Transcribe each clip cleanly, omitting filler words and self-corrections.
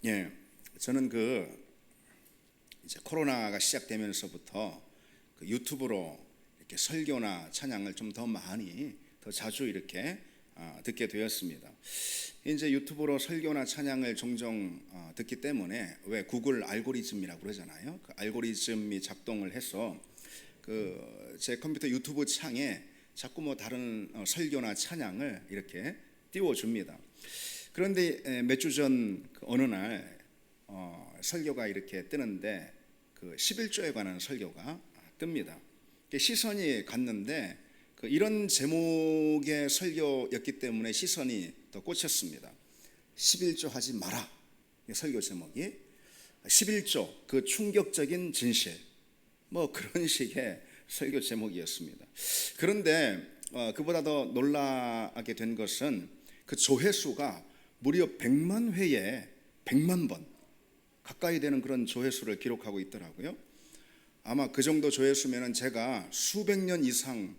예, 저는 이제 코로나가 시작되면서부터 유튜브로 이렇게 설교나 찬양을 좀 더 많이, 더 자주 이렇게 듣게 되었습니다. 이제 유튜브로 설교나 찬양을 종종 듣기 때문에 왜 구글 알고리즘이라고 그러잖아요. 그 알고리즘이 작동을 해서 제 컴퓨터 유튜브 창에 자꾸 뭐 다른 설교나 찬양을 이렇게 띄워줍니다. 그런데 몇 주 전 어느 날 설교가 이렇게 뜨는데 11조에 관한 설교가 뜹니다. 시선이 갔는데 이런 제목의 설교였기 때문에 시선이 더 꽂혔습니다. 11조 하지 마라. 설교 제목이 11조 그 충격적인 진실, 뭐 그런 식의 설교 제목이었습니다. 그런데 그보다 더 놀라게 된 것은 그 조회수가 무려 100만 회에 100만 번 가까이 되는 그런 조회수를 기록하고 있더라고요. 아마 그 정도 조회수면은 제가 수백 년 이상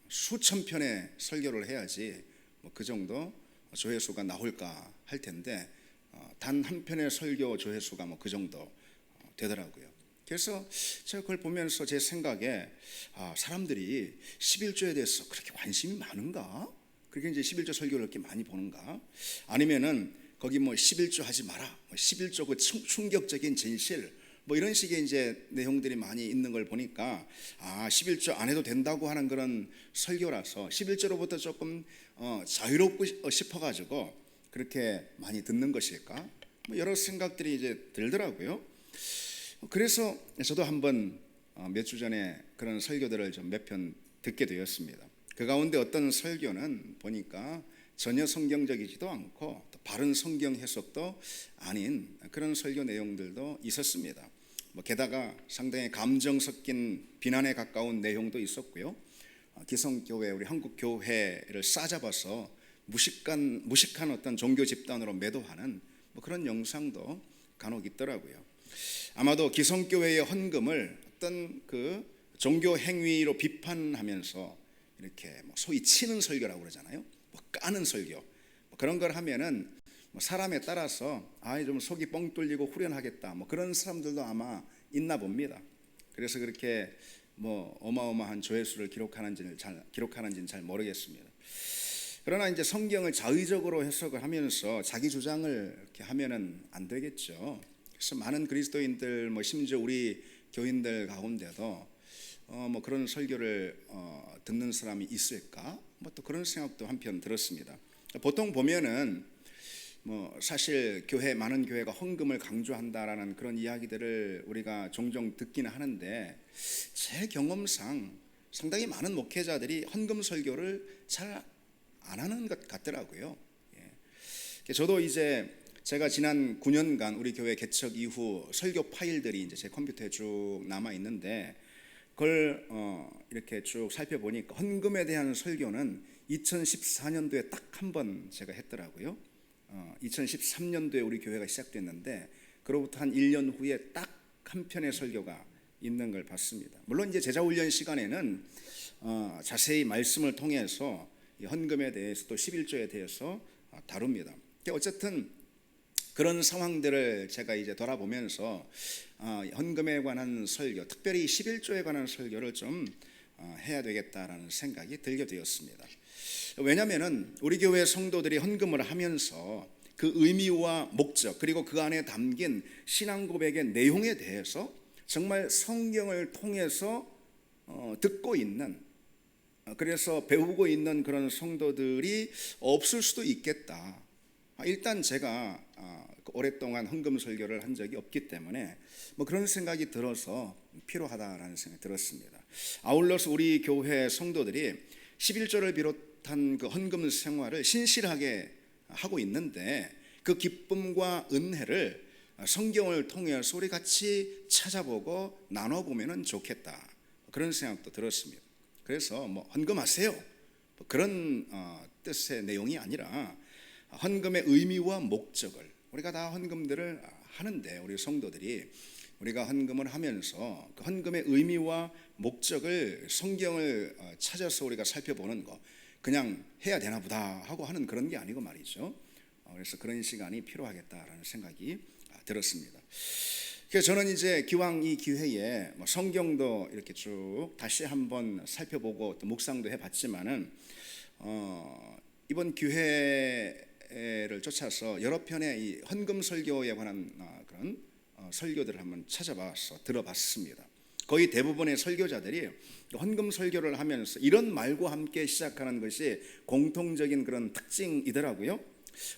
수천 편의 설교를 해야지 뭐 그 정도 조회수가 나올까 할 텐데 단 한 편의 설교 조회수가 뭐 그 정도 되더라고요. 그래서 제가 그걸 보면서 제 생각에 사람들이 11조에 대해서 그렇게 관심이 많은가? 그렇게 이제 11조 설교를 이렇게 많이 보는가? 아니면은 거기 뭐 11조 하지 마라, 11조 그 충격적인 진실, 뭐 이런 식의 이제 내용들이 많이 있는 걸 보니까 11조 안 해도 된다고 하는 그런 설교라서 11조로부터 조금 자유롭고 싶어가지고 그렇게 많이 듣는 것일까? 뭐 여러 생각들이 이제 들더라고요. 그래서 저도 한번 몇 주 전에 그런 설교들을 좀 몇 편 듣게 되었습니다. 그 가운데 어떤 설교는 보니까 전혀 성경적이지도 않고 또 바른 성경 해석도 아닌 그런 설교 내용들도 있었습니다. 게다가 상당히 감정 섞인 비난에 가까운 내용도 있었고요. 기성교회, 우리 한국교회를 싸잡아서 무식한 어떤 종교 집단으로 매도하는 그런 영상도 간혹 있더라고요. 아마도 기성교회의 헌금을 어떤 종교 행위로 비판하면서 이렇게 소위 치는 설교라고 그러잖아요. 까는 설교, 그런 걸 하면은 사람에 따라서 좀 속이 뻥 뚫리고 후련하겠다, 그런 사람들도 아마 있나 봅니다. 그래서 그렇게 어마어마한 조회수를 기록하는지는 잘 모르겠습니다. 그러나 이제 성경을 자의적으로 해석을 하면서 자기 주장을 이렇게 하면은 안 되겠죠. 그래서 많은 그리스도인들, 심지어 우리 교인들 가운데도 그런 설교를 듣는 사람이 있을까? 또 그런 생각도 한편 들었습니다. 보통 보면은 사실 많은 교회가 헌금을 강조한다라는 그런 이야기들을 우리가 종종 듣기는 하는데, 제 경험상 상당히 많은 목회자들이 헌금 설교를 잘 안 하는 것 같더라고요. 저도 이제 제가 지난 9년간 우리 교회 개척 이후 설교 파일들이 이제 제 컴퓨터에 쭉 남아 있는데, 그걸 이렇게 쭉 살펴보니까 헌금에 대한 설교는 2014년도에 딱 한 번 제가 했더라고요. 2013년도에 우리 교회가 시작됐는데 그로부터 한 1년 후에 딱 한 편의 설교가 있는 걸 봤습니다. 물론 이제 제자훈련 시간에는 자세히 말씀을 통해서 헌금에 대해서 또 11조에 대해서 다룹니다. 어쨌든 그런 상황들을 제가 이제 돌아보면서 헌금에 관한 설교, 특별히 11조에 관한 설교를 좀 해야 되겠다라는 생각이 들게 되었습니다. 왜냐하면 우리 교회 성도들이 헌금을 하면서 그 의미와 목적, 그리고 그 안에 담긴 신앙 고백의 내용에 대해서 정말 성경을 통해서 듣고 있는, 그래서 배우고 있는 그런 성도들이 없을 수도 있겠다. 일단 제가 오랫동안 헌금 설교를 한 적이 없기 때문에 그런 생각이 들어서 필요하다라는 생각이 들었습니다. 아울러서 우리 교회 성도들이 11조를 비롯한 그 헌금 생활을 신실하게 하고 있는데, 그 기쁨과 은혜를 성경을 통해서 우리 같이 찾아보고 나눠보면 좋겠다, 그런 생각도 들었습니다. 그래서 헌금하세요, 그런 뜻의 내용이 아니라 헌금의 의미와 목적을, 우리가 다 헌금들을 하는데 우리 성도들이 우리가 헌금을 하면서 그 헌금의 의미와 목적을 성경을 찾아서 우리가 살펴보는 거, 그냥 해야 되나 보다 하고 하는 그런 게 아니고 말이죠. 그래서 그런 시간이 필요하겠다라는 생각이 들었습니다. 그래서 저는 이제 기왕 이 기회에 성경도 이렇게 쭉 다시 한번 살펴보고 또 묵상도 해봤지만은 이번 기회를 쫓아서 여러 편의 이 헌금 설교에 관한 그런 설교들을 한번 찾아봐서 들어봤습니다. 거의 대부분의 설교자들이 헌금 설교를 하면서 이런 말과 함께 시작하는 것이 공통적인 그런 특징이더라고요.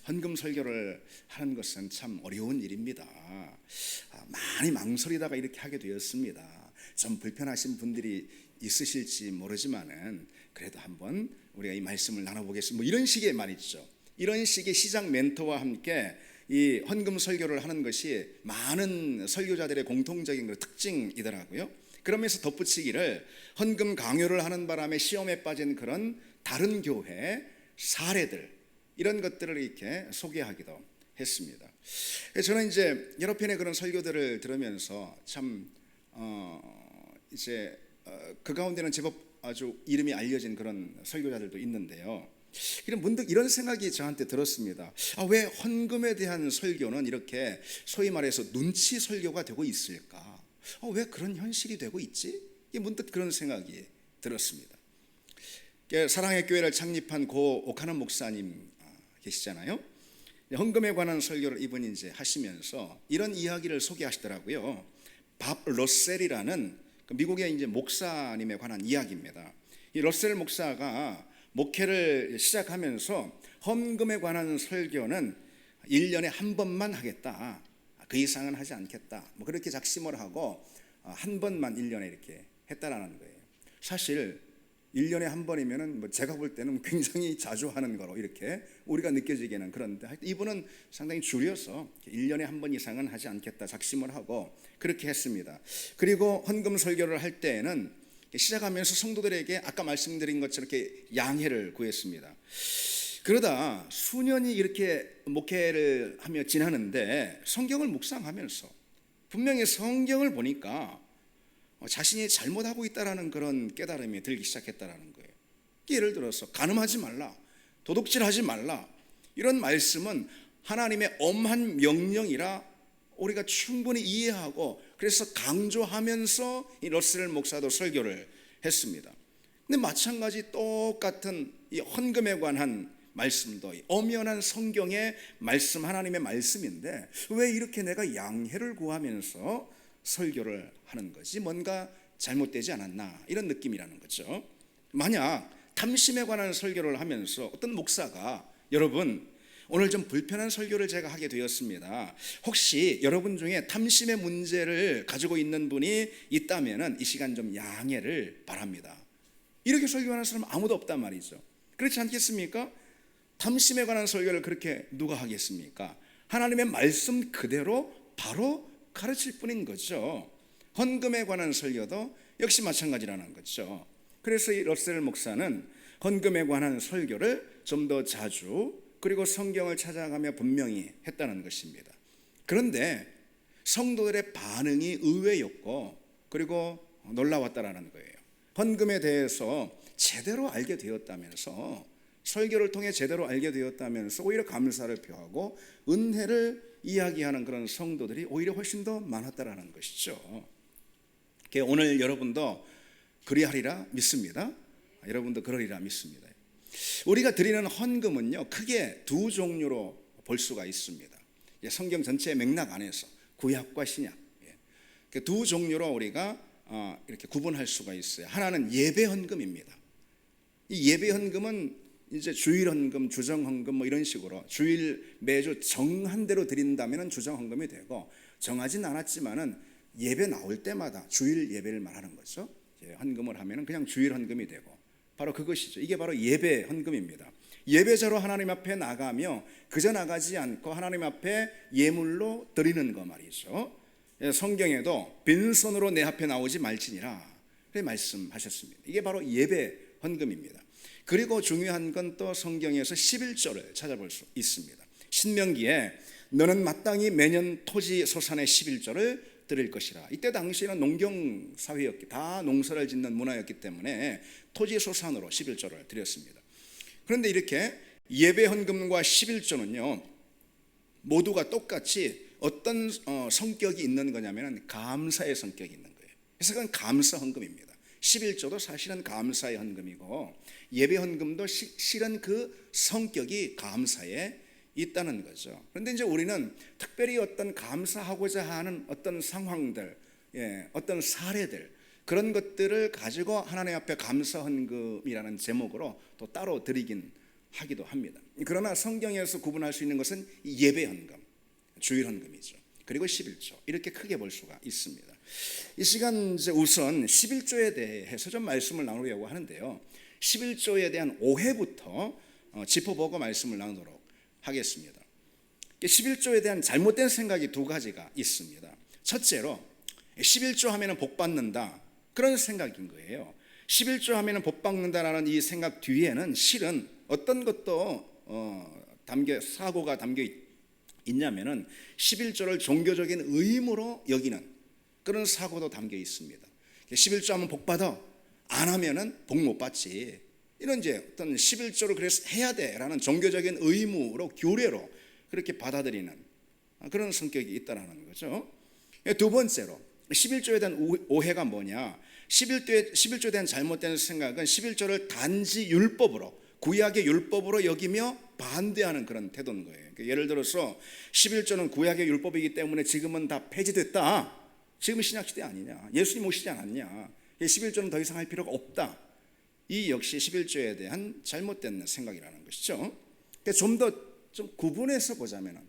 헌금 설교를 하는 것은 참 어려운 일입니다. 많이 망설이다가 이렇게 하게 되었습니다. 좀 불편하신 분들이 있으실지 모르지만은 그래도 한번 우리가 이 말씀을 나눠보겠습니다. 이런 식의 말이죠. 이런 식의 시작 멘토와 함께 이 헌금 설교를 하는 것이 많은 설교자들의 공통적인 그 특징이더라고요. 그러면서 덧붙이기를 헌금 강요를 하는 바람에 시험에 빠진 그런 다른 교회 사례들 이런 것들을 이렇게 소개하기도 했습니다. 저는 이제 여러 편의 그런 설교들을 들으면서 참 이제 그 가운데는 제법 아주 이름이 알려진 그런 설교자들도 있는데요. 그럼 문득 이런 생각이 저한테 들었습니다. 왜 헌금에 대한 설교는 이렇게 소위 말해서 눈치 설교가 되고 있을까? 왜 그런 현실이 되고 있지? 문득 그런 생각이 들었습니다. 사랑의 교회를 창립한 고 오카는 목사님 계시잖아요. 헌금에 관한 설교를 이분이 이제 하시면서 이런 이야기를 소개하시더라고요. 밥 러셀이라는 미국의 이제 목사님에 관한 이야기입니다. 이 러셀 목사가 목회를 시작하면서 헌금에 관한 설교는 1년에 한 번만 하겠다. 그 이상은 하지 않겠다. 그렇게 작심을 하고 한 번만 1년에 이렇게 했다라는 거예요. 사실 1년에 한 번이면은 제가 볼 때는 굉장히 자주 하는 거로 이렇게 우리가 느껴지기는 그런데 이분은 상당히 줄여서 1년에 한 번 이상은 하지 않겠다 작심을 하고 그렇게 했습니다. 그리고 헌금 설교를 할 때에는 시작하면서 성도들에게 아까 말씀드린 것처럼 이렇게 양해를 구했습니다. 그러다 수년이 이렇게 목회를 하며 지나는데 성경을 묵상하면서 분명히 성경을 보니까 자신이 잘못하고 있다라는 그런 깨달음이 들기 시작했다라는 거예요. 예를 들어서 간음하지 말라, 도둑질하지 말라 이런 말씀은 하나님의 엄한 명령이라 우리가 충분히 이해하고 그래서 강조하면서 이 러셀 목사도 설교를 했습니다. 근데 마찬가지 똑같은 이 헌금에 관한 말씀도 엄연한 성경의 말씀 하나님의 말씀인데 왜 이렇게 내가 양해를 구하면서 설교를 하는 거지? 뭔가 잘못되지 않았나 이런 느낌이라는 거죠. 만약 탐심에 관한 설교를 하면서 어떤 목사가 여러분 오늘 좀 불편한 설교를 제가 하게 되었습니다. 혹시 여러분 중에 탐심의 문제를 가지고 있는 분이 있다면 이 시간 좀 양해를 바랍니다. 이렇게 설교하는 사람 아무도 없단 말이죠. 그렇지 않겠습니까? 탐심에 관한 설교를 그렇게 누가 하겠습니까? 하나님의 말씀 그대로 바로 가르칠 뿐인 거죠. 헌금에 관한 설교도 역시 마찬가지라는 거죠. 그래서 이 러셀 목사는 헌금에 관한 설교를 좀 더 자주 그리고 성경을 찾아가며 분명히 했다는 것입니다. 그런데 성도들의 반응이 의외였고 그리고 놀라웠다라는 거예요. 헌금에 대해서 제대로 알게 되었다면서 설교를 통해 제대로 알게 되었다면서 오히려 감사를 표하고 은혜를 이야기하는 그런 성도들이 오히려 훨씬 더 많았다라는 것이죠. 오늘 여러분도 그리하리라 믿습니다. 여러분도 그러리라 믿습니다. 우리가 드리는 헌금은요 크게 두 종류로 볼 수가 있습니다. 성경 전체의 맥락 안에서 구약과 신약 두 종류로 우리가 이렇게 구분할 수가 있어요. 하나는 예배 헌금입니다. 이 예배 헌금은 이제 주일 헌금, 주정 헌금 이런 식으로 주일 매주 정한 대로 드린다면 주정 헌금이 되고 정하진 않았지만은 예배 나올 때마다 주일 예배를 말하는 거죠. 헌금을 하면은 그냥 주일 헌금이 되고 바로 그것이죠. 이게 바로 예배 헌금입니다. 예배자로 하나님 앞에 나가며 그저 나가지 않고 하나님 앞에 예물로 드리는 거 말이죠. 성경에도 빈손으로 내 앞에 나오지 말지니라 그렇게 말씀하셨습니다. 이게 바로 예배 헌금입니다. 그리고 중요한 건 또 성경에서 11조를 찾아볼 수 있습니다. 신명기에 너는 마땅히 매년 토지 소산의 11조를 드릴 것이라. 이때 당시에는 농경 사회였기 다 농사를 짓는 문화였기 때문에 토지 소산으로 11조를 드렸습니다. 그런데 이렇게 예배 헌금과 11조는요 모두가 똑같이 어떤 성격이 있는 거냐면 감사의 성격이 있는 거예요. 그래서 그건 감사 헌금입니다. 11조도 사실은 감사의 헌금이고 예배 헌금도 실은 그 성격이 감사에 있다는 거죠. 그런데 이제 우리는 특별히 어떤 감사하고자 하는 어떤 상황들, 어떤 사례들, 그런 것들을 가지고 하나님 앞에 감사 헌금이라는 제목으로 또 따로 드리긴 하기도 합니다. 그러나 성경에서 구분할 수 있는 것은 예배 헌금, 주일 헌금이죠. 그리고 11조, 이렇게 크게 볼 수가 있습니다. 이 시간 이제 우선 11조에 대해서 좀 말씀을 나누려고 하는데요. 11조에 대한 오해부터 짚어보고 말씀을 나누도록 하겠습니다. 11조에 대한 잘못된 생각이 두 가지가 있습니다. 첫째로 11조 하면은 복 받는다, 그런 생각인 거예요. 11조 하면은 복 받는다라는 이 생각 뒤에는 실은 어떤 것도 사고가 담겨 있냐면은 11조를 종교적인 의무로 여기는 그런 사고도 담겨 있습니다. 11조 하면 복 받아, 안 하면은 복 못 받지, 이런 이제 어떤 11조를 그래서 해야 돼라는 종교적인 의무로, 규례로 그렇게 받아들이는 그런 성격이 있다라는 거죠. 두 번째로 11조에 대한 오해가 뭐냐? 11조에 대한 잘못된 생각은 11조를 단지 율법으로, 구약의 율법으로 여기며 반대하는 그런 태도인 거예요. 예를 들어서 11조는 구약의 율법이기 때문에 지금은 다 폐지됐다, 지금은 신약시대 아니냐, 예수님 오시지 않았냐, 11조는 더 이상 할 필요가 없다, 이 역시 11조에 대한 잘못된 생각이라는 것이죠. 좀 더 좀 구분해서 보자면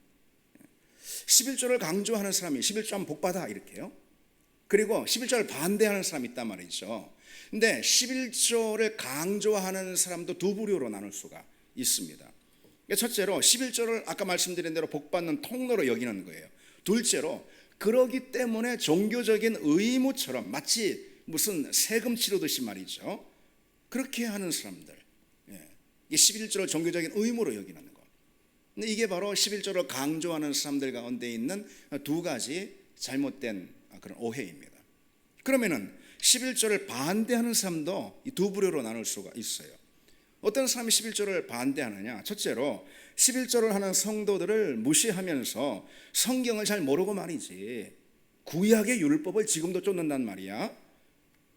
11조를 강조하는 사람이 11조 하면 복 받아 이렇게요. 그리고 11조를 반대하는 사람이 있단 말이죠. 근데 11조를 강조하는 사람도 두 부류로 나눌 수가 있습니다. 첫째로 11조를 아까 말씀드린 대로 복 받는 통로로 여기는 거예요. 둘째로 그러기 때문에 종교적인 의무처럼 마치 무슨 세금 치르듯이 말이죠, 그렇게 하는 사람들, 이 11조를 종교적인 의무로 여기는 거. 근데 이게 바로 11조를 강조하는 사람들 가운데 있는 두 가지 잘못된 그런 오해입니다. 그러면은 11조를 반대하는 사람도 이 두 부류로 나눌 수가 있어요. 어떤 사람이 11조를 반대하느냐? 첫째로 11조를 하는 성도들을 무시하면서 성경을 잘 모르고 말이지 구약의 율법을 지금도 쫓는단 말이야.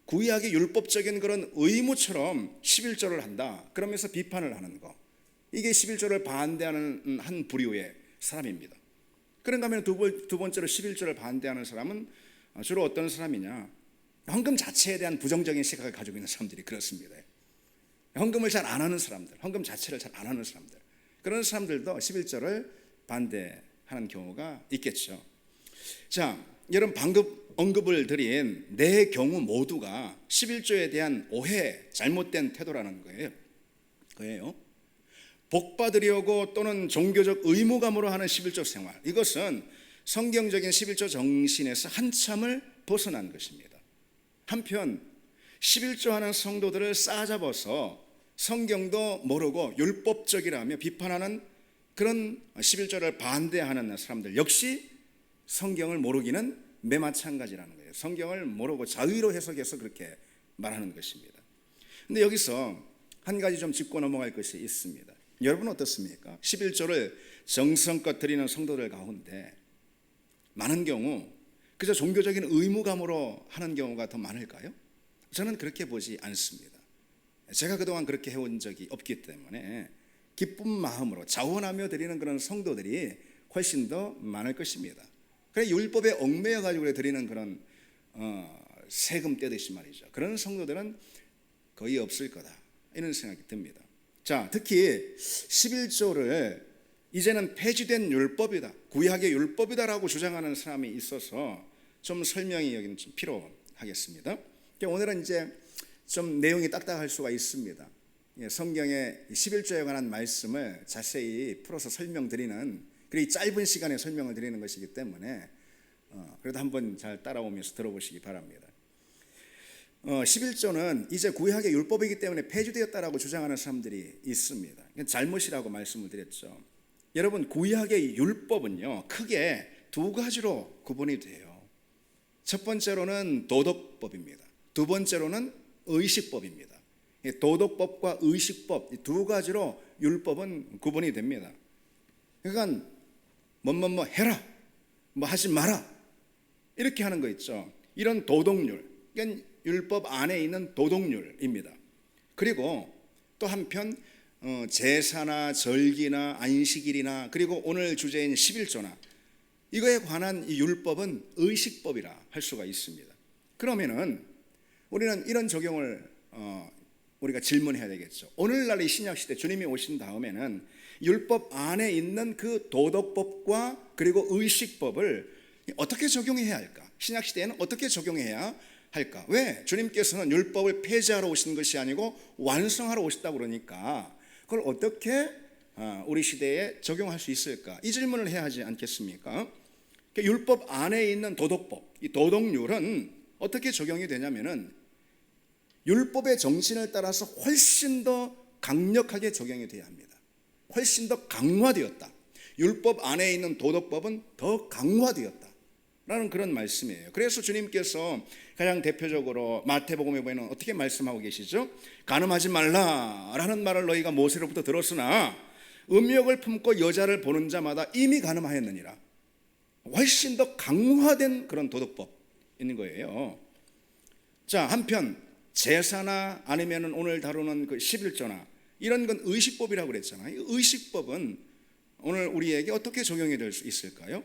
구약의 율법적인 그런 의무처럼 11조를 한다, 그러면서 비판을 하는 거, 이게 11조를 반대하는 한 부류의 사람입니다. 그런가 하면 두 번째로 11조를 반대하는 사람은 주로 어떤 사람이냐? 헌금 자체에 대한 부정적인 시각을 가지고 있는 사람들이 그렇습니다. 헌금을 잘 안 하는 사람들, 헌금 자체를 잘 안 하는 사람들, 그런 사람들도 11조를 반대하는 경우가 있겠죠. 자, 여러분 방금 언급을 드린 네 경우 모두가 11조에 대한 오해, 잘못된 태도라는 거예요. 복 받으려고 또는 종교적 의무감으로 하는 11조 생활, 이것은 성경적인 11조 정신에서 한참을 벗어난 것입니다. 한편 11조 하는 성도들을 싸잡아서 성경도 모르고 율법적이라며 비판하는 그런 11조를 반대하는 사람들 역시 성경을 모르기는 매 마찬가지라는 거예요. 성경을 모르고 자의로 해석해서 그렇게 말하는 것입니다. 근데 여기서 한 가지 좀 짚고 넘어갈 것이 있습니다. 여러분 어떻습니까? 11조를 정성껏 드리는 성도들 가운데 많은 경우 그저 종교적인 의무감으로 하는 경우가 더 많을까요? 저는 그렇게 보지 않습니다. 제가 그동안 그렇게 해온 적이 없기 때문에 기쁜 마음으로 자원하며 드리는 그런 성도들이 훨씬 더 많을 것입니다. 그래 율법에 얽매여 가지고 드리는 그런 세금 떼듯이 말이죠, 그런 성도들은 거의 없을 거다, 이런 생각이 듭니다. 자, 특히 11조를 이제는 폐지된 율법이다, 구약의 율법이다라고 주장하는 사람이 있어서 좀 설명이 여기는 좀 필요하겠습니다. 오늘은 이제 좀 내용이 딱딱할 수가 있습니다. 성경의 11조에 관한 말씀을 자세히 풀어서 설명드리는, 그리고 짧은 시간에 설명을 드리는 것이기 때문에 그래도 한번 잘 따라오면서 들어보시기 바랍니다. 11조는 이제 구약의 율법이기 때문에 폐지되었다라고 주장하는 사람들이 있습니다. 잘못이라고 말씀을 드렸죠. 여러분, 구약의 율법은요 크게 두 가지로 구분이 돼요. 첫 번째로는 도덕법입니다. 두 번째로는 의식법입니다. 도덕법과 의식법, 이 두 가지로 율법은 구분이 됩니다. 그러니까 뭐 해라, 뭐 하지 마라, 이렇게 하는 거 있죠. 이런 도덕률, 이건 율법 안에 있는 도덕률입니다. 그리고 또 한편 제사나 절기나 안식일이나 그리고 오늘 주제인 11조나 이거에 관한 이 율법은 의식법이라 할 수가 있습니다. 그러면은 우리는 이런 적용을 우리가 질문해야 되겠죠. 오늘날 이 신약시대 주님이 오신 다음에는 율법 안에 있는 그 도덕법과 그리고 의식법을 어떻게 적용해야 할까? 신약시대에는 어떻게 적용해야 할까? 왜? 주님께서는 율법을 폐지하러 오신 것이 아니고 완성하러 오셨다고 그러니까 그걸 어떻게 우리 시대에 적용할 수 있을까? 이 질문을 해야 하지 않겠습니까? 율법 안에 있는 도덕법, 이 도덕률은 어떻게 적용이 되냐면은 율법의 정신을 따라서 훨씬 더 강력하게 적용이 돼야 합니다. 훨씬 더 강화되었다. 율법 안에 있는 도덕법은 더 강화되었다 라는 그런 말씀이에요. 그래서 주님께서 가장 대표적으로 마태복음에 보면 어떻게 말씀하고 계시죠? 간음하지 말라라는 말을 너희가 모세로부터 들었으나 음욕을 품고 여자를 보는 자마다 이미 간음하였느니라. 훨씬 더 강화된 그런 도덕법 있는 거예요. 자, 한편 제사나 아니면 오늘 다루는 그 11조나 이런 건 의식법이라고 그랬잖아요. 의식법은 오늘 우리에게 어떻게 적용이 될 수 있을까요?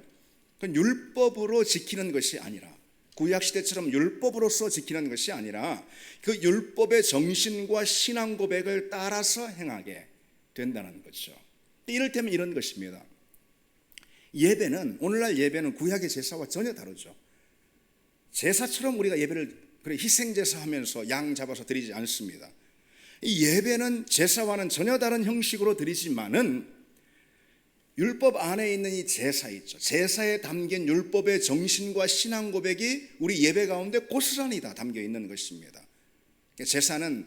그건 율법으로 지키는 것이 아니라 구약시대처럼 율법으로서 지키는 것이 아니라 그 율법의 정신과 신앙 고백을 따라서 행하게 된다는 거죠. 이를테면 이런 것입니다. 예배는 오늘날 예배는 구약의 제사와 전혀 다르죠. 제사처럼 우리가 예배를 희생제사 하면서 양 잡아서 드리지 않습니다. 이 예배는 제사와는 전혀 다른 형식으로 드리지만은 율법 안에 있는 이 제사 있죠. 제사에 담긴 율법의 정신과 신앙 고백이 우리 예배 가운데 고스란히 다 담겨 있는 것입니다. 제사는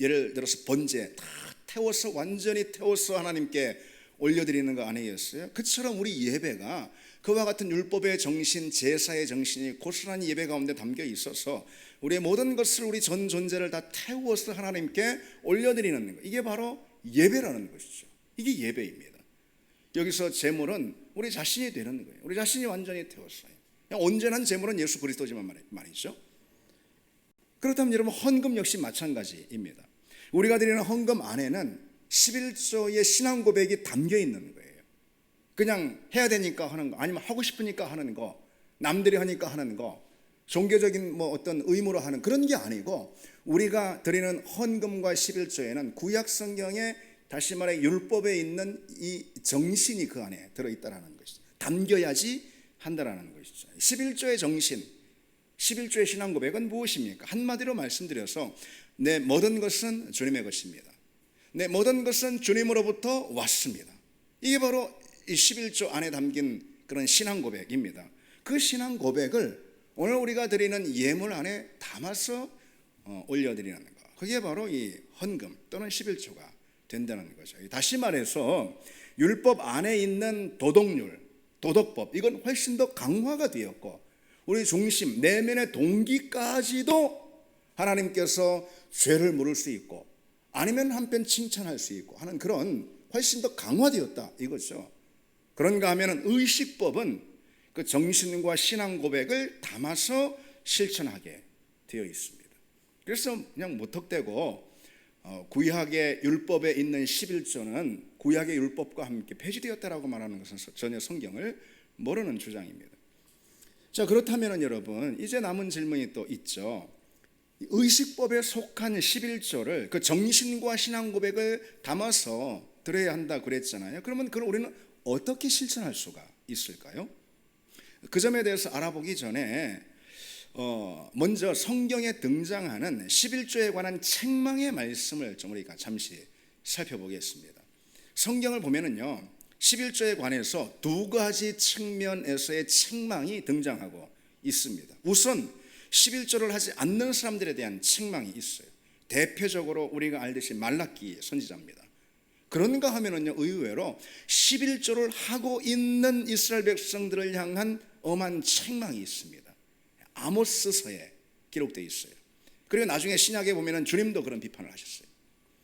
예를 들어서 번제 다 태워서 완전히 태워서 하나님께 올려드리는 거 아니겠어요? 그처럼 우리 예배가 그와 같은 율법의 정신, 제사의 정신이 고스란히 예배 가운데 담겨 있어서 우리의 모든 것을 우리 전 존재를 다 태워서 하나님께 올려드리는 것, 이게 바로 예배라는 것이죠. 이게 예배입니다. 여기서 제물은 우리 자신이 되는 거예요. 우리 자신이 완전히 태웠어요. 온전한 제물은 예수 그리스도지만 말이죠. 그렇다면 여러분 헌금 역시 마찬가지입니다. 우리가 드리는 헌금 안에는 11조의 신앙 고백이 담겨 있는 거예요. 그냥 해야 되니까 하는 거, 아니면 하고 싶으니까 하는 거, 남들이 하니까 하는 거, 종교적인 뭐 어떤 의무로 하는 그런 게 아니고 우리가 드리는 헌금과 11조에는 구약 성경에 다시 말해 율법에 있는 이 정신이 그 안에 들어있다는 것이죠. 담겨야지 한다라는 것이죠. 11조의 정신, 11조의 신앙 고백은 무엇입니까? 한마디로 말씀드려서 내 모든 것은 주님의 것입니다. 내 모든 것은 주님으로부터 왔습니다. 이게 바로 이 11조 안에 담긴 그런 신앙 고백입니다. 그 신앙 고백을 오늘 우리가 드리는 예물 안에 담아서 올려드리는 것, 그게 바로 이 헌금 또는 11조가 된다는 거죠. 다시 말해서 율법 안에 있는 도덕률, 도덕법, 이건 훨씬 더 강화가 되었고 우리 중심, 내면의 동기까지도 하나님께서 죄를 물을 수 있고 아니면 한편 칭찬할 수 있고 하는 그런 훨씬 더 강화되었다 이거죠. 그런가 하면 의식법은 그 정신과 신앙 고백을 담아서 실천하게 되어 있습니다. 그래서 그냥 무턱대고 구약의 율법에 있는 11조는 구약의 율법과 함께 폐지되었다라고 말하는 것은 전혀 성경을 모르는 주장입니다. 자, 그렇다면 여러분 이제 남은 질문이 또 있죠. 의식법에 속한 11조를 그 정신과 신앙 고백을 담아서 드려야 한다 그랬잖아요. 그러면 그걸 우리는 어떻게 실천할 수가 있을까요? 그 점에 대해서 알아보기 전에 먼저 성경에 등장하는 11조에 관한 책망의 말씀을 좀 우리가 잠시 살펴보겠습니다. 성경을 보면은요 11조에 관해서 두 가지 측면에서의 책망이 등장하고 있습니다. 우선 11조를 하지 않는 사람들에 대한 책망이 있어요. 대표적으로 우리가 알듯이 말라기 선지자입니다. 그런가 하면은요 의외로 11조를 하고 있는 이스라엘 백성들을 향한 엄한 책망이 있습니다. 아모스서에 기록되어 있어요. 그리고 나중에 신약에 보면은 주님도 그런 비판을 하셨어요.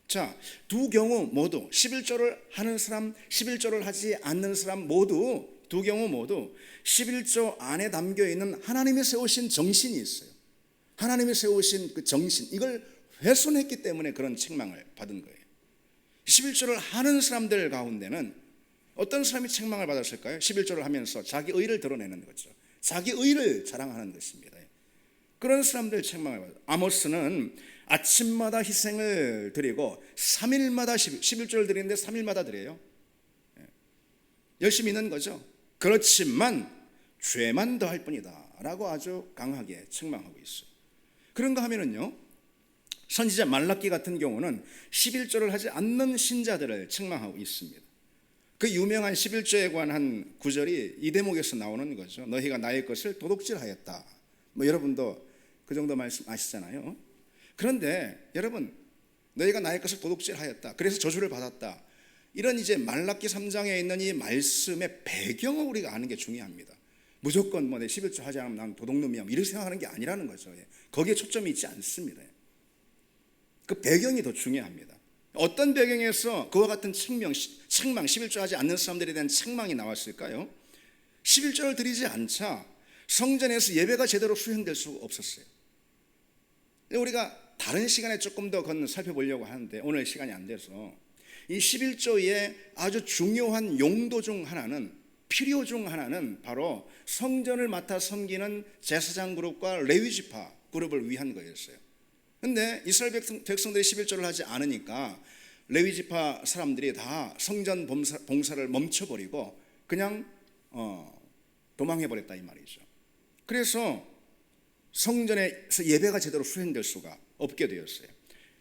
자, 두 경우 모두 11조를 하는 사람, 11조를 하지 않는 사람 모두 두 경우 모두 11조 안에 담겨 있는 하나님이 세우신 정신이 있어요. 하나님이 세우신 그 정신, 이걸 훼손했기 때문에 그런 책망을 받은 거예요. 11조를 하는 사람들 가운데는 어떤 사람이 책망을 받았을까요? 11조를 하면서 자기 의를 드러내는 거죠. 자기 의를 자랑하는 것입니다. 그런 사람들 책망을 받아요. 아모스는 아침마다 희생을 드리고 3일마다 11조를 드리는데 3일마다 드려요. 열심히 있는 거죠. 그렇지만 죄만 더할 뿐이다 라고 아주 강하게 책망하고 있어요. 그런가 하면은요, 선지자 말라기 같은 경우는 11조를 하지 않는 신자들을 책망하고 있습니다. 그 유명한 11조에 관한 구절이 이 대목에서 나오는 거죠. 너희가 나의 것을 도둑질하였다. 여러분도 그 정도 말씀 아시잖아요. 그런데 여러분, 너희가 나의 것을 도둑질하였다, 그래서 저주를 받았다, 이런 이제 말라기 3장에 있는 이 말씀의 배경을 우리가 아는 게 중요합니다. 무조건 내 11조 하지 않으면 난 도둑놈이야, 이렇게 생각하는 게 아니라는 거죠. 거기에 초점이 있지 않습니다. 그 배경이 더 중요합니다. 어떤 배경에서 그와 같은 책망 11조 하지 않는 사람들에 대한 책망이 나왔을까요? 11조를 드리지 않자 성전에서 예배가 제대로 수행될 수가 없었어요. 우리가 다른 시간에 조금 더 살펴보려고 하는데 오늘 시간이 안 돼서, 이 11조의 아주 중요한 용도 중 하나는, 필요 중 하나는 바로 성전을 맡아 섬기는 제사장 그룹과 레위지파 그룹을 위한 거였어요. 그런데 이스라엘 백성들이 11조를 하지 않으니까 레위지파 사람들이 다 성전 봉사를 멈춰버리고 그냥 도망해버렸다 이 말이죠. 그래서 성전에서 예배가 제대로 수행될 수가 없게 되었어요.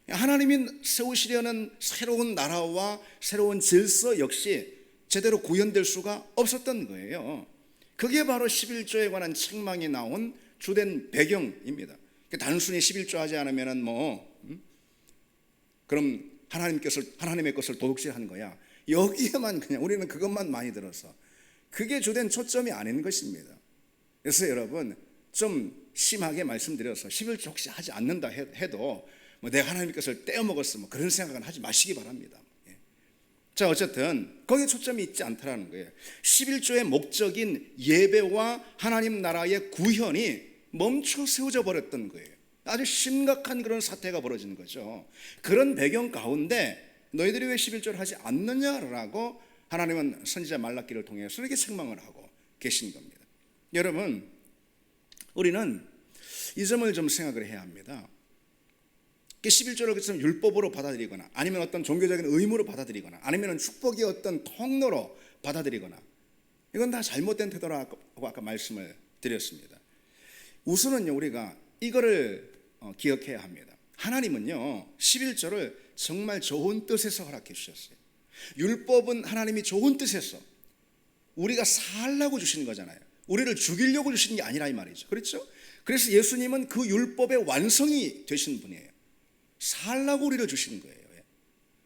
하나님이 세우시려는 새로운 나라와 새로운 질서 역시 제대로 구현될 수가 없었던 거예요. 그게 바로 11조에 관한 책망이 나온 주된 배경입니다. 단순히 11조 하지 않으면 그럼 하나님의 것을 도둑질하는 거야, 여기에만 그냥 우리는 그것만 많이 들어서 그게 주된 초점이 아닌 것입니다. 그래서 여러분, 좀 심하게 말씀드려서 11조 혹시 하지 않는다 해도 내가 하나님의 것을 떼어먹었어 그런 생각은 하지 마시기 바랍니다. 자, 어쨌든 거기에 초점이 있지 않다라는 거예요. 11조의 목적인 예배와 하나님 나라의 구현이 멈춰 세워져 버렸던 거예요. 아주 심각한 그런 사태가 벌어진 거죠. 그런 배경 가운데 너희들이 왜 11조를 하지 않느냐라고 하나님은 선지자 말라기를 통해서 이렇게 책망을 하고 계신 겁니다. 여러분, 우리는 이 점을 좀 생각을 해야 합니다. 11조를 그처럼 율법으로 받아들이거나 아니면 어떤 종교적인 의무로 받아들이거나 아니면 축복의 어떤 통로로 받아들이거나, 이건 다 잘못된 태도라고 아까 말씀을 드렸습니다. 우선은요, 우리가 이거를 기억해야 합니다. 하나님은요 11조를 정말 좋은 뜻에서 허락해 주셨어요. 율법은 하나님이 좋은 뜻에서 우리가 살라고 주신 거잖아요. 우리를 죽이려고 주신 게 아니라 이 말이죠. 그렇죠? 그래서 예수님은 그 율법의 완성이 되신 분이에요. 살라고 우리를 주신 거예요.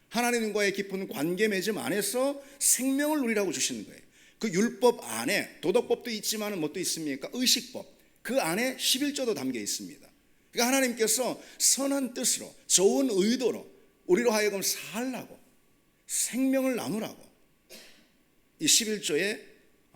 하나님과의 깊은 관계 맺음 안에서 생명을 누리라고 주신 거예요. 그 율법 안에 도덕법도 있지만 뭣도 있습니까? 의식법, 그 안에 11조도 담겨 있습니다. 그러니까 하나님께서 선한 뜻으로 좋은 의도로 우리로 하여금 살라고, 생명을 나누라고 이 11조의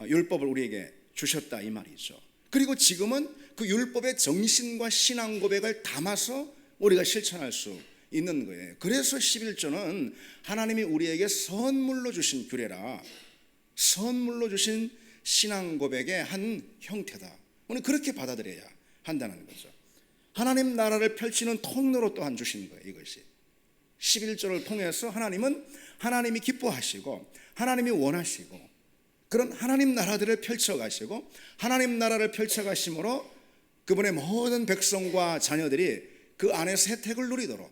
율법을 우리에게 주셨다 이 말이죠. 그리고 지금은 그 율법의 정신과 신앙 고백을 담아서 우리가 실천할 수 있는 거예요. 그래서 11조는 하나님이 우리에게 선물로 주신 규례라, 선물로 주신 신앙 고백의 한 형태다. 우리는 그렇게 받아들여야 한다는 거죠. 하나님 나라를 펼치는 통로로 또한 주신 거예요. 이것이 11조를 통해서 하나님은 하나님이 기뻐하시고 하나님이 원하시고 그런 하나님 나라들을 펼쳐가시고 하나님 나라를 펼쳐가심으로 그분의 모든 백성과 자녀들이 그 안에서 혜택을 누리도록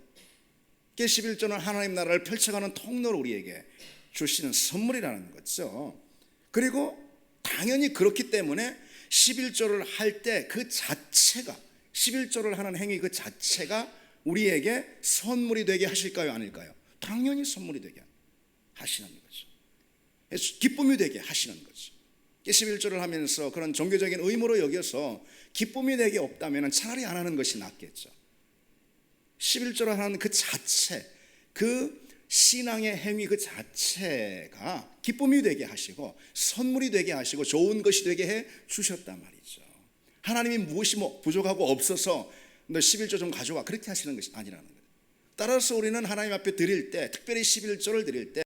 11조는 하나님 나라를 펼쳐가는 통로로 우리에게 주시는 선물이라는 거죠. 그리고 당연히 그렇기 때문에 11조를 할 때 그 자체가, 11조를 하는 행위 그 자체가 우리에게 선물이 되게 하실까요? 아닐까요? 당연히 선물이 되게 하시는 거죠. 기쁨이 되게 하시는 거죠. 11조를 하면서 그런 종교적인 의무로 여겨서 기쁨이 되게 없다면 차라리 안 하는 것이 낫겠죠. 11조를 하는 그 자체, 그 신앙의 행위 그 자체가 기쁨이 되게 하시고 선물이 되게 하시고 좋은 것이 되게 해 주셨단 말이죠. 하나님이 무엇이 부족하고 없어서 너 11조 좀 가져와 그렇게 하시는 것이 아니라는 거예요. 따라서 우리는 하나님 앞에 드릴 때, 특별히 11조를 드릴 때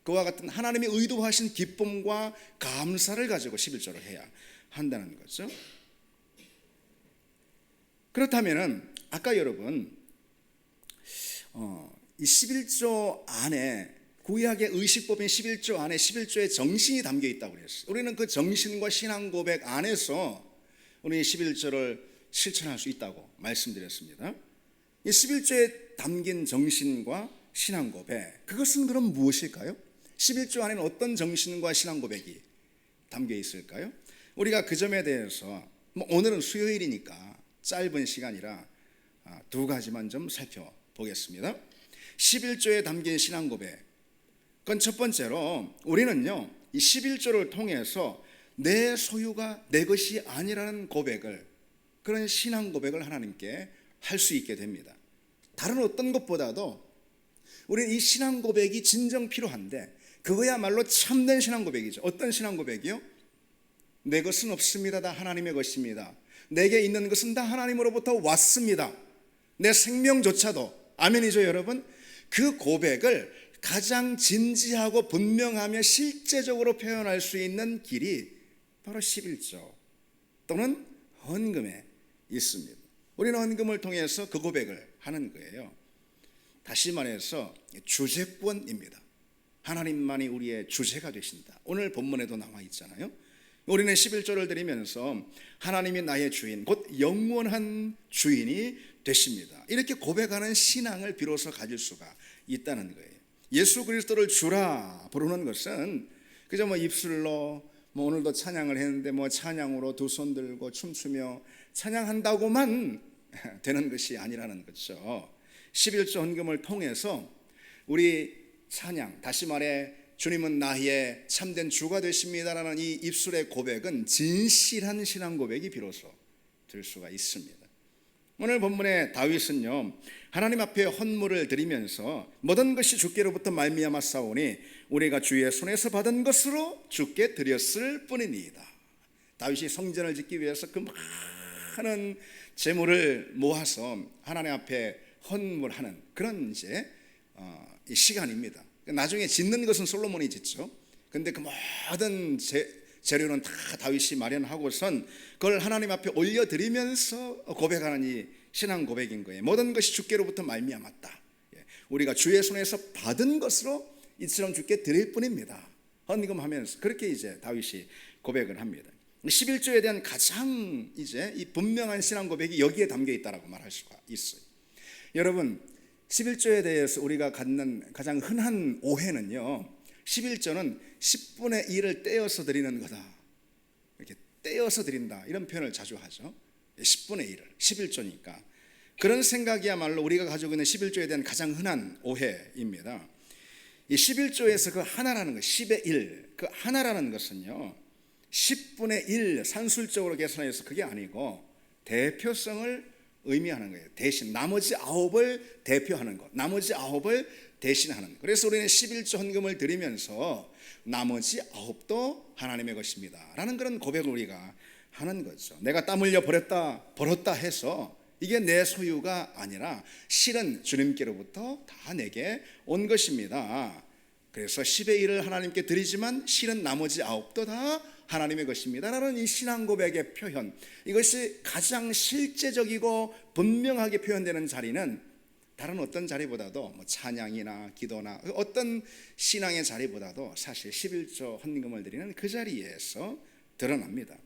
그와 같은 하나님이 의도하신 기쁨과 감사를 가지고 11조를 해야 한다는 거죠. 그렇다면은 아까 여러분 이 11조 안에 구약의 의식법인 11조 안에 11조의 정신이 담겨 있다고 그랬어요. 우리는 그 정신과 신앙 고백 안에서 우리 11조를 실천할 수 있다고 말씀드렸습니다. 이 11조에 담긴 정신과 신앙 고백, 그것은 그럼 무엇일까요? 11조 안에는 어떤 정신과 신앙 고백이 담겨 있을까요? 우리가 그 점에 대해서 오늘은 수요일이니까 짧은 시간이라 두 가지만 좀 살펴보겠습니다. 11조에 담긴 신앙 고백, 그건 첫 번째로 우리는요 이 11조를 통해서 내 소유가 내 것이 아니라는 고백을, 그런 신앙 고백을 하나님께 할 수 있게 됩니다. 다른 어떤 것보다도 우리는 이 신앙 고백이 진정 필요한데 그거야말로 참된 신앙 고백이죠. 어떤 신앙 고백이요? 내 것은 없습니다. 다 하나님의 것입니다. 내게 있는 것은 다 하나님으로부터 왔습니다. 내 생명조차도, 아멘이죠 여러분? 그 고백을 가장 진지하고 분명하며 실제적으로 표현할 수 있는 길이 바로 11조 또는 헌금에 있습니다. 우리는 헌금을 통해서 그 고백을 하는 거예요. 다시 말해서 주재권입니다. 하나님만이 우리의 주재가 되신다. 오늘 본문에도 나와 있잖아요. 우리는 11조를 드리면서 하나님이 나의 주인, 곧 영원한 주인이 되십니다. 이렇게 고백하는 신앙을 비로소 가질 수가 있다는 거예요. 예수 그리스도를 주라 부르는 것은 그저 입술로 오늘도 찬양을 했는데 찬양으로 두 손 들고 춤추며 찬양한다고만 되는 것이 아니라는 거죠. 11조 헌금을 통해서 우리 찬양, 다시 말해 주님은 나의 참된 주가 되십니다라는 이 입술의 고백은 진실한 신앙 고백이 비로소 될 수가 있습니다. 오늘 본문의 다윗은요 하나님 앞에 헌물을 드리면서 모든 것이 주께로부터 말미암아 싸우니 우리가 주의 손에서 받은 것으로 주께 드렸을 뿐이니이다. 다윗이 성전을 짓기 위해서 그 많은 재물을 모아서 하나님 앞에 헌물하는 그런 이제 시간입니다. 나중에 짓는 것은 솔로몬이 짓죠. 근데 그 모든 재료는 다 다윗이 마련하고선 그걸 하나님 앞에 올려드리면서 고백하는 이 신앙 고백인 거예요. 모든 것이 주께로부터 말미암았다. 우리가 주의 손에서 받은 것으로 이처럼 주께 드릴 뿐입니다. 헌금하면서 그렇게 이제 다윗이 고백을 합니다. 11조에 대한 가장 이제 이 분명한 신앙 고백이 여기에 담겨 있다라고 말할 수가 있어요. 여러분, 11조에 대해서 우리가 갖는 가장 흔한 오해는요 11조는 10분의 1을 떼어서 드리는 거다, 이렇게 떼어서 드린다, 이런 표현을 자주 하죠. 10분의 1을 11조니까 그런 생각이야말로 우리가 가지고 있는 11조에 대한 가장 흔한 오해입니다. 이 11조에서 그 하나라는 것, 10의 1, 그 하나라는 것은요 10분의 1 산술적으로 계산해서 그게 아니고 대표성을 의미하는 거예요. 대신 나머지 9을 대표하는 것, 나머지 9을 대신하는 것. 그래서 우리는 11조 헌금을 드리면서 나머지 9도 하나님의 것입니다 라는 그런 고백을 우리가 하는 거죠. 내가 땀 흘려 벌었다 해서 이게 내 소유가 아니라 실은 주님께로부터 다 내게 온 것입니다. 그래서 10의 1을 하나님께 드리지만 실은 나머지 9도 다 하나님의 것입니다 라는 이 신앙 고백의 표현, 이것이 가장 실제적이고 분명하게 표현되는 자리는 다른 어떤 자리보다도 찬양이나 기도나 어떤 신앙의 자리보다도 사실 11조 헌금을 드리는 그 자리에서 드러납니다.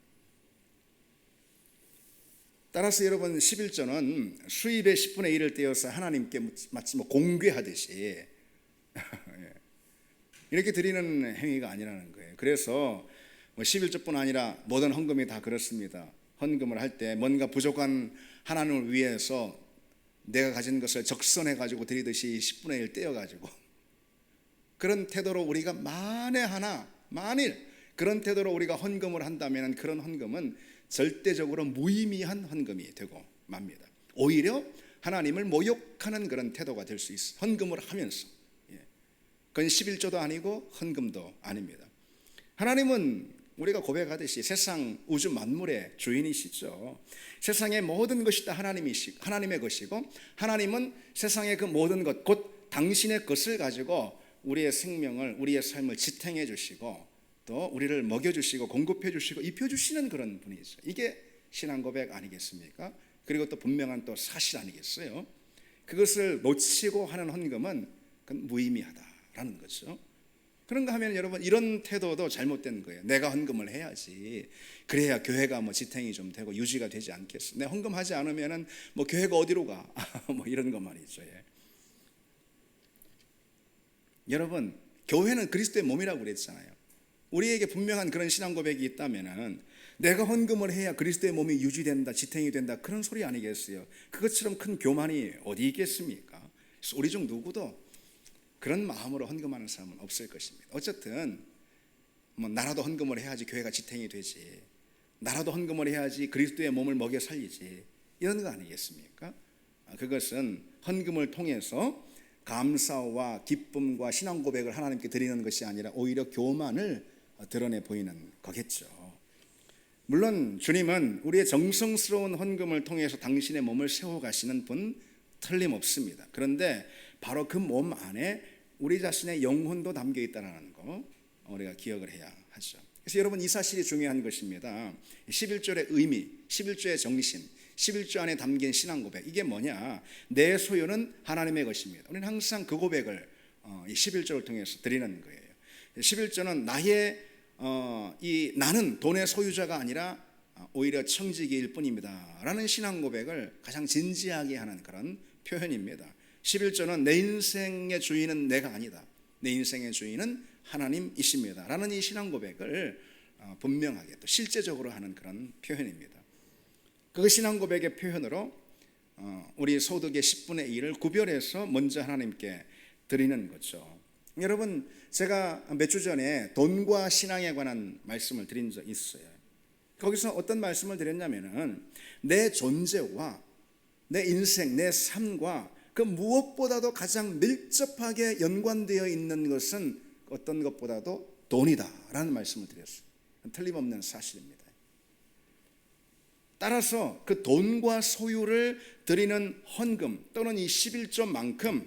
따라서 여러분 11조는 수입의 10분의 1을 떼어서 하나님께 마치 공개하듯이 이렇게 드리는 행위가 아니라는 거예요. 그래서 11조뿐 아니라 모든 헌금이 다 그렇습니다. 헌금을 할 때 뭔가 부족한 하나님을 위해서 내가 가진 것을 적선해 가지고 드리듯이 10분의 1 떼어 가지고 그런 태도로 우리가 만일 그런 태도로 우리가 헌금을 한다면 그런 헌금은 절대적으로 무의미한 헌금이 되고 맙니다. 오히려 하나님을 모욕하는 그런 태도가 될 수 있어요. 헌금을 하면서 그건 11조도 아니고 헌금도 아닙니다. 하나님은 우리가 고백하듯이 세상 우주 만물의 주인이시죠. 세상의 모든 것이 다 하나님의 것이고, 하나님은 세상의 그 모든 것, 곧 당신의 것을 가지고 우리의 생명을, 우리의 삶을 지탱해 주시고, 또 우리를 먹여주시고 공급해 주시고 입혀주시는 그런 분이죠. 이게 신앙 고백 아니겠습니까? 그리고 또 분명한 또 사실 아니겠어요? 그것을 놓치고 하는 헌금은 그건 무의미하다라는 거죠. 그런가 하면 여러분, 이런 태도도 잘못된 거예요. 내가 헌금을 해야지, 그래야 교회가 뭐 지탱이 좀 되고 유지가 되지 않겠어. 내가 헌금하지 않으면은 뭐 교회가 어디로 가? 뭐 이런 것 말이죠. 예. 여러분, 교회는 그리스도의 몸이라고 그랬잖아요. 우리에게 분명한 그런 신앙 고백이 있다면은 내가 헌금을 해야 그리스도의 몸이 유지된다, 지탱이 된다, 그런 소리 아니겠어요? 그것처럼 큰 교만이 어디 있겠습니까? 그래서 우리 중 누구도 그런 마음으로 헌금하는 사람은 없을 것입니다. 어쨌든 뭐 나라도 헌금을 해야지 교회가 지탱이 되지, 나라도 헌금을 해야지 그리스도의 몸을 먹여 살리지, 이런 거 아니겠습니까? 그것은 헌금을 통해서 감사와 기쁨과 신앙 고백을 하나님께 드리는 것이 아니라 오히려 교만을 드러내 보이는 거겠죠. 물론 주님은 우리의 정성스러운 헌금을 통해서 당신의 몸을 세워가시는 분 틀림없습니다. 그런데 바로 그 몸 안에 우리 자신의 영혼도 담겨 있다는 거 우리가 기억을 해야 하죠. 그래서 여러분, 이 사실이 중요한 것입니다. 11절의 의미, 11조의 정신, 11조 안에 담긴 신앙 고백, 이게 뭐냐? 내 소유는 하나님의 것입니다. 우리는 항상 그 고백을 이 11조를 통해서 드리는 거예요. 11조는 나는 돈의 소유자가 아니라 오히려 청지기일 뿐입니다 라는 신앙 고백을 가장 진지하게 하는 그런 표현입니다. 11조는 내 인생의 주인은 내가 아니다, 내 인생의 주인은 하나님이십니다 라는 이 신앙 고백을 분명하게 또 실제적으로 하는 그런 표현입니다. 그 신앙 고백의 표현으로 우리 소득의 10분의 1을 구별해서 먼저 하나님께 드리는 거죠. 여러분, 제가 몇 주 전에 돈과 신앙에 관한 말씀을 드린 적 있어요. 거기서 어떤 말씀을 드렸냐면은 내 존재와 내 인생, 내 삶과 그 무엇보다도 가장 밀접하게 연관되어 있는 것은 어떤 것보다도 돈이다라는 말씀을 드렸어요. 틀림없는 사실입니다. 따라서 그 돈과 소유를 드리는 헌금 또는 이 11조만큼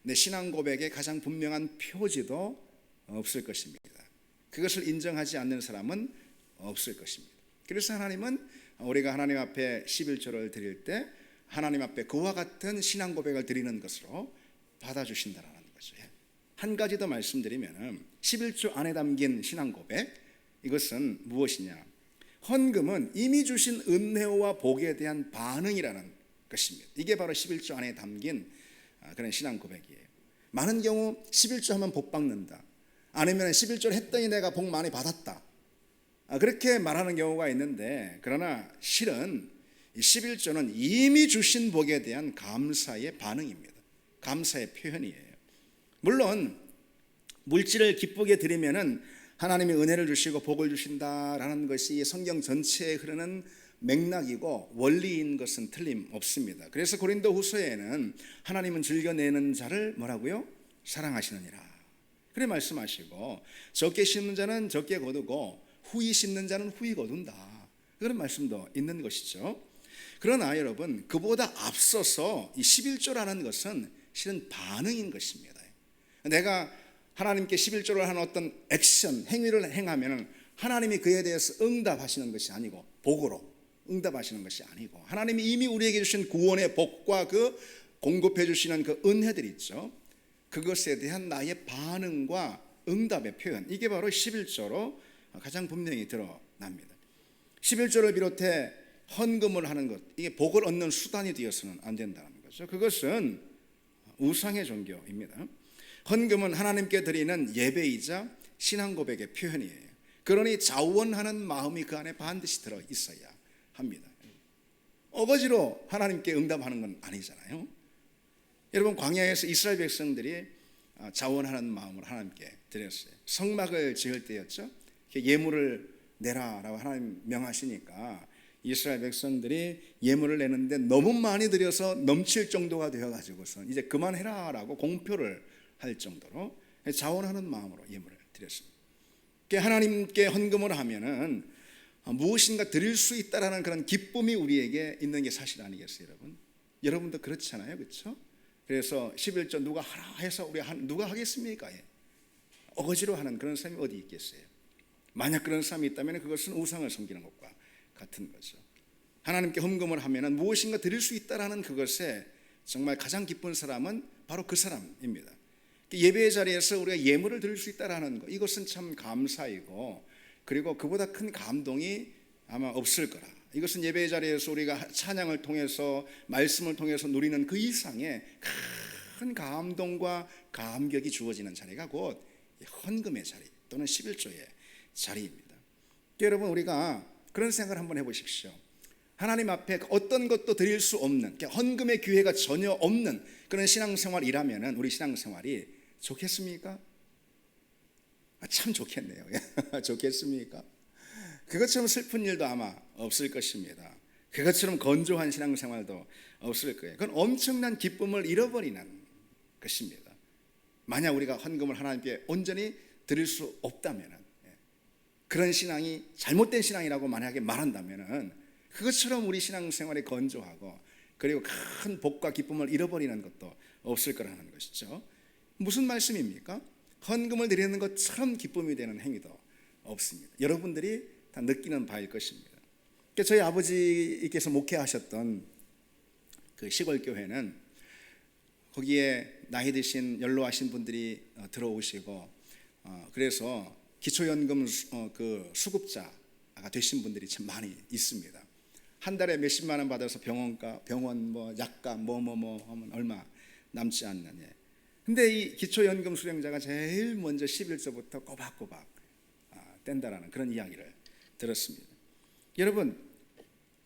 내 신앙 고백의 가장 분명한 표지도 없을 것입니다. 그것을 인정하지 않는 사람은 없을 것입니다. 그래서 하나님은 우리가 하나님 앞에 11조를 드릴 때 하나님 앞에 그와 같은 신앙 고백을 드리는 것으로 받아주신다는 거죠. 한 가지 더 말씀드리면 11조 안에 담긴 신앙 고백, 이것은 무엇이냐? 헌금은 이미 주신 은혜와 복에 대한 반응이라는 것입니다. 이게 바로 11조 안에 담긴 그런 신앙 고백이에요. 많은 경우 11조 하면 복 받는다, 아니면 11조를 했더니 내가 복 많이 받았다, 그렇게 말하는 경우가 있는데, 그러나 실은 11조는 이미 주신 복에 대한 감사의 반응입니다. 감사의 표현이에요. 물론 물질을 기쁘게 드리면은 하나님이 은혜를 주시고 복을 주신다라는 것이 성경 전체에 흐르는 맥락이고 원리인 것은 틀림없습니다. 그래서 고린도후서에는 하나님은 즐겨내는 자를 뭐라고요? 사랑하시느니라 그래 말씀하시고, 적게 심는 자는 적게 거두고 후히 심는 자는 후히 거둔다, 그런 말씀도 있는 것이죠. 그러나 여러분, 그보다 앞서서 이 11조라는 것은 실은 반응인 것입니다. 내가 하나님께 11조를 하는 어떤 액션, 행위를 행하면 하나님이 그에 대해서 응답하시는 것이 아니고, 복으로 응답하시는 것이 아니고, 하나님이 이미 우리에게 주신 구원의 복과 그 공급해 주시는 그 은혜들 있죠, 그것에 대한 나의 반응과 응답의 표현, 이게 바로 11조로 가장 분명히 드러납니다. 11조를 비롯해 헌금을 하는 것, 이게 복을 얻는 수단이 되어서는 안 된다는 거죠. 그것은 우상의 종교입니다. 헌금은 하나님께 드리는 예배이자 신앙 고백의 표현이에요. 그러니 자원하는 마음이 그 안에 반드시 들어 있어야 합니다. 어거지로 하나님께 응답하는 건 아니잖아요. 여러분, 광야에서 이스라엘 백성들이 자원하는 마음으로 하나님께 드렸어요. 성막을 지을 때였죠. 예물을 내라라고 하나님 명하시니까 이스라엘 백성들이 예물을 내는데 너무 많이 드려서 넘칠 정도가 되어가지고서 이제 그만해라라고 공표를 할 정도로 자원하는 마음으로 예물을 드렸습니다. 하나님께 헌금을 하면은 무엇인가 드릴 수 있다라는 그런 기쁨이 우리에게 있는 게 사실 아니겠어요, 여러분? 여러분도 그렇잖아요, 그렇죠? 그래서 11조 누가 하라 해서 누가 하겠습니까? 어거지로 하는 그런 사람이 어디 있겠어요? 만약 그런 사람이 있다면 그것은 우상을 섬기는 것과 같은 거죠. 하나님께 헌금을 하면은 무엇인가 드릴 수 있다라는 그것에 정말 가장 기쁜 사람은 바로 그 사람입니다. 예배의 자리에서 우리가 예물을 드릴 수 있다라는 것, 이것은 참 감사이고, 그리고 그보다 큰 감동이 아마 없을 거라. 이것은 예배의 자리에서 우리가 찬양을 통해서 말씀을 통해서 누리는 그 이상의 큰 감동과 감격이 주어지는 자리가 곧 헌금의 자리 또는 11조의 자리입니다. 여러분, 우리가 그런 생각을 한번 해보십시오. 하나님 앞에 어떤 것도 드릴 수 없는, 헌금의 기회가 전혀 없는 그런 신앙생활이라면 우리 신앙생활이 좋겠습니까? 참 좋겠네요. 좋겠습니까? 그것처럼 슬픈 일도 아마 없을 것입니다. 그것처럼 건조한 신앙생활도 없을 거예요. 그건 엄청난 기쁨을 잃어버리는 것입니다. 만약 우리가 헌금을 하나님께 온전히 드릴 수 없다면, 그런 신앙이 잘못된 신앙이라고 만약에 말한다면 그것처럼 우리 신앙생활이 건조하고 그리고 큰 복과 기쁨을 잃어버리는 것도 없을 거라는 것이죠. 무슨 말씀입니까? 헌금을 드리는 것처럼 기쁨이 되는 행위도 없습니다. 여러분들이 다 느끼는 바일 것입니다. 저희 아버지께서 목회하셨던 그 시골 교회는 거기에 나이 드신 연로하신 분들이 들어오시고, 그래서 기초연금 그 수급자가 되신 분들이 참 많이 있습니다. 한 달에 몇십만 원 받아서 병원 뭐 약값 뭐 하면 얼마 남지 않는. 근데 이 기초연금 수령자가 제일 먼저 11조부터 꼬박꼬박 뗀다라는 그런 이야기를 들었습니다. 여러분,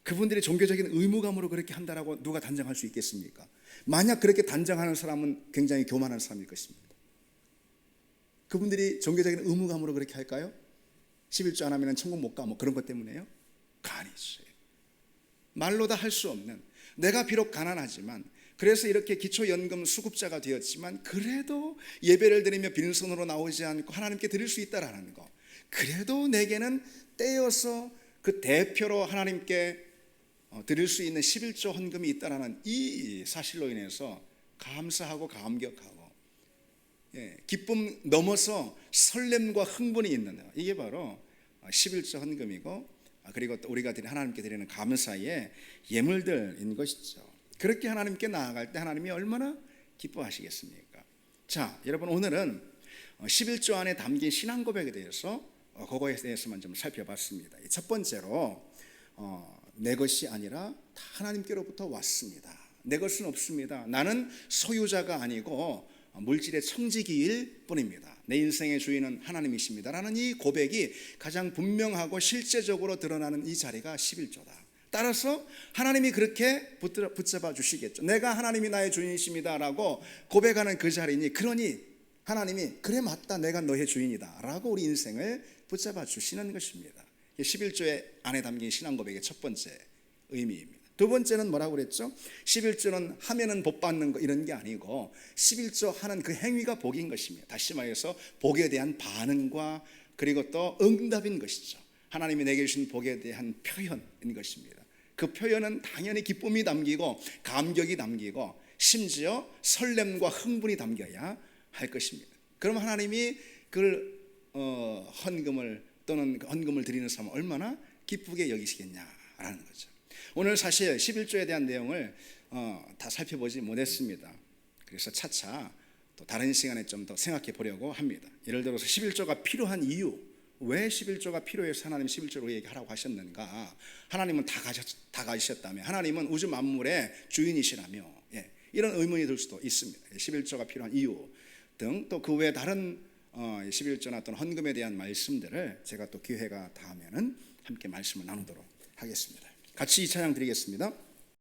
그분들이 종교적인 의무감으로 그렇게 한다라고 누가 단정할 수 있겠습니까? 만약 그렇게 단정하는 사람은 굉장히 교만한 사람일 것입니다. 그분들이 종교적인 의무감으로 그렇게 할까요? 11조 안 하면 천국 못 가, 뭐 그런 것 때문에요? 아니죠. 말로 다 할 수 없는, 내가 비록 가난하지만, 그래서 이렇게 기초연금 수급자가 되었지만 그래도 예배를 드리며 빈손으로 나오지 않고 하나님께 드릴 수 있다라는 거, 그래도 내게는 떼어서 그 대표로 하나님께 드릴 수 있는 11조 헌금이 있다라는 이 사실로 인해서 감사하고 감격하고, 기쁨 넘어서 설렘과 흥분이 있는, 이게 바로 11조 헌금이고, 그리고 또 우리가 하나님께 드리는 감사의 예물들인 것이죠. 그렇게 하나님께 나아갈 때 하나님이 얼마나 기뻐하시겠습니까? 자, 여러분, 오늘은 11조 안에 담긴 신앙 고백에 대해서 그거에 대해서만 좀 살펴봤습니다. 첫 번째로 내 것이 아니라 다 하나님께로부터 왔습니다. 내 것은 없습니다. 나는 소유자가 아니고 물질의 청지기일 뿐입니다. 내 인생의 주인은 하나님이십니다 라는 이 고백이 가장 분명하고 실제적으로 드러나는 이 자리가 11조다. 따라서 하나님이 그렇게 붙잡아 주시겠죠. 내가 하나님이 나의 주인이십니다 라고 고백하는 그 자리니, 그러니 하나님이 그래 맞다, 내가 너의 주인이다 라고 우리 인생을 붙잡아 주시는 것입니다. 11조의 안에 담긴 신앙 고백의 첫 번째 의미입니다. 두 번째는 뭐라고 그랬죠? 11조는 하면은 복 받는 거 이런 게 아니고 11조 하는 그 행위가 복인 것입니다. 다시 말해서 복에 대한 반응과 그리고 또 응답인 것이죠. 하나님이 내게 주신 복에 대한 표현인 것입니다. 그 표현은 당연히 기쁨이 담기고 감격이 담기고 심지어 설렘과 흥분이 담겨야 할 것입니다. 그럼 하나님이 그걸 헌금을 또는 헌금을 드리는 사람은 얼마나 기쁘게 여기시겠냐라는 거죠. 오늘 사실 11조에 대한 내용을 다 살펴보지 못했습니다. 그래서 차차 또 다른 시간에 좀 더 생각해 보려고 합니다. 예를 들어서 11조가 필요한 이유, 왜 11조가 필요해서 하나님 11조로 얘기하라고 하셨는가? 하나님은 다 가지셨다며, 하나님은 우주 만물의 주인이시라며, 이런 의문이 들 수도 있습니다. 11조가 필요한 이유 등, 또 그 외에 다른 11조나 또는 헌금에 대한 말씀들을 제가 또 기회가 닿으면은 함께 말씀을 나누도록 하겠습니다. 같이 이 찬양 드리겠습니다.